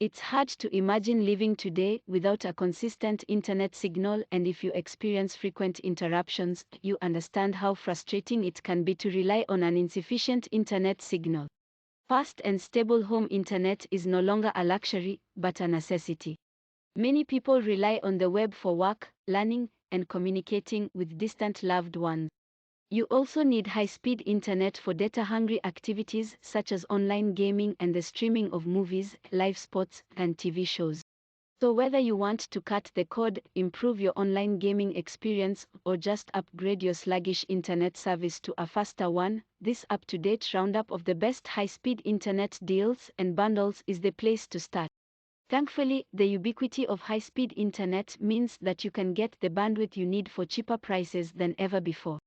It's hard to imagine living today without a consistent internet signal, and if you experience frequent interruptions, you understand how frustrating it can be to rely on an insufficient internet signal. Fast and stable home internet is no longer a luxury, but a necessity. Many people rely on the web for work, learning, and communicating with distant loved ones. You also need high-speed internet for data-hungry activities such as online gaming and the streaming of movies, live sports, and TV shows. So whether you want to cut the cord, improve your online gaming experience, or just upgrade your sluggish internet service to a faster one, this up-to-date roundup of the best high-speed internet deals and bundles is the place to start. Thankfully, the ubiquity of high-speed internet means that you can get the bandwidth you need for cheaper prices than ever before.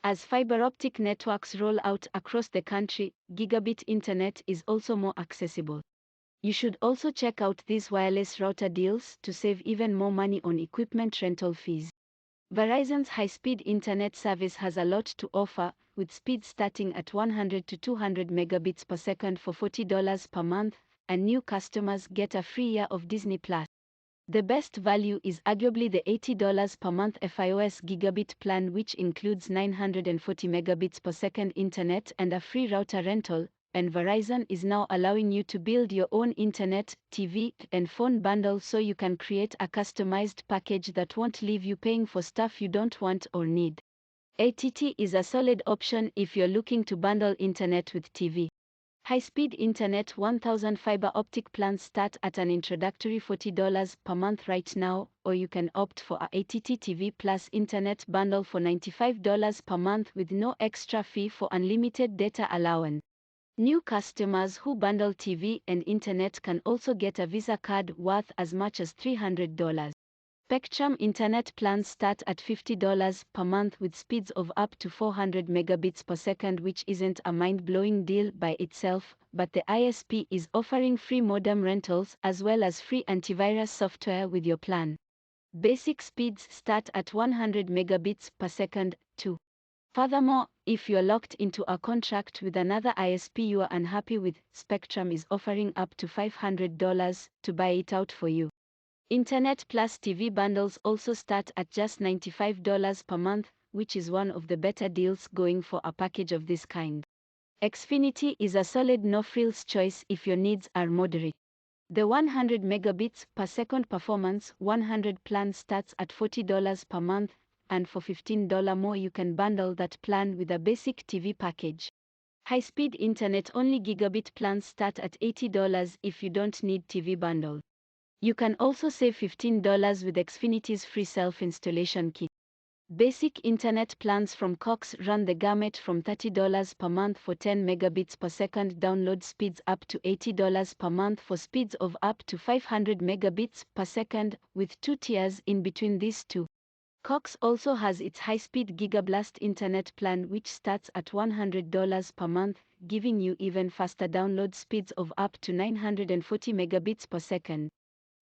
As fiber optic networks roll out across the country, gigabit internet is also more accessible. You should also check out these wireless router deals to save even more money on equipment rental fees. Verizon's high-speed internet service has a lot to offer, with speeds starting at 100 to 200 megabits per second for $40 per month, and new customers get a free year of Disney+. The best value is arguably the $80 per month FiOS gigabit plan, which includes 940 megabits per second internet and a free router rental, and Verizon is now allowing you to build your own internet, TV, and phone bundle so you can create a customized package that won't leave you paying for stuff you don't want or need. ATT is a solid option if you're looking to bundle internet with TV. High-speed internet 1000 fiber optic plans start at an introductory $40 per month right now, or you can opt for a ATT TV Plus internet bundle for $95 per month with no extra fee for unlimited data allowance. New customers who bundle TV and internet can also get a Visa card worth as much as $300. Spectrum internet plans start at $50 per month with speeds of up to 400 megabits per second, which isn't a mind-blowing deal by itself, but the ISP is offering free modem rentals as well as free antivirus software with your plan. Basic speeds start at 100 megabits per second, too. Furthermore, if you're locked into a contract with another ISP you are unhappy with, Spectrum is offering up to $500 to buy it out for you. Internet Plus TV bundles also start at just $95 per month, which is one of the better deals going for a package of this kind. Xfinity is a solid no-frills choice if your needs are moderate. The 100 megabits per second performance 100 plan starts at $40 per month, and for $15 more you can bundle that plan with a basic TV package. High-speed internet-only gigabit plans start at $80 if you don't need TV bundle. You can also save $15 with Xfinity's free self-installation kit. Basic internet plans from Cox run the gamut from $30 per month for 10 megabits per second download speeds up to $80 per month for speeds of up to 500 megabits per second, with 2 tiers in between these two. Cox also has its high-speed GigaBlast internet plan, which starts at $100 per month, giving you even faster download speeds of up to 940 megabits per second.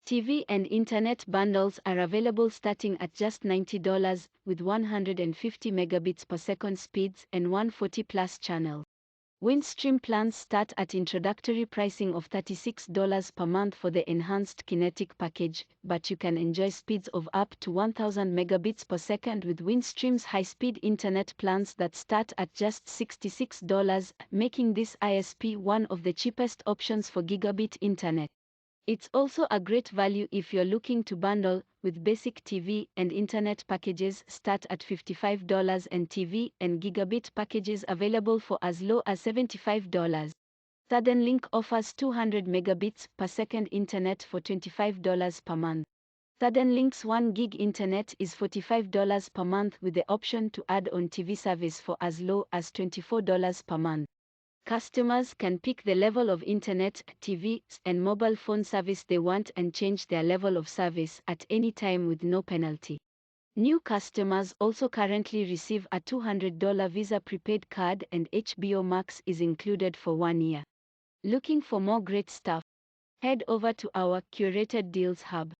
TV and internet bundles are available starting at just $90 with 150 megabits per second speeds and 140 plus channels. Windstream plans start at introductory pricing of $36 per month for the enhanced kinetic package, but you can enjoy speeds of up to 1000 megabits per second with Windstream's high-speed internet plans that start at just $66, making this ISP one of the cheapest options for gigabit internet. It's also a great value if you're looking to bundle, with basic TV and internet packages start at $55 and TV and gigabit packages available for as low as $75. Suddenlink offers 200 megabits per second internet for $25 per month. Suddenlink's 1 gig internet is $45 per month with the option to add on TV service for as low as $24 per month. Customers can pick the level of internet, TV, and mobile phone service they want and change their level of service at any time with no penalty. New customers also currently receive a $200 Visa prepaid card, and HBO Max is included for 1 year. Looking for more great stuff? Head over to our curated deals hub.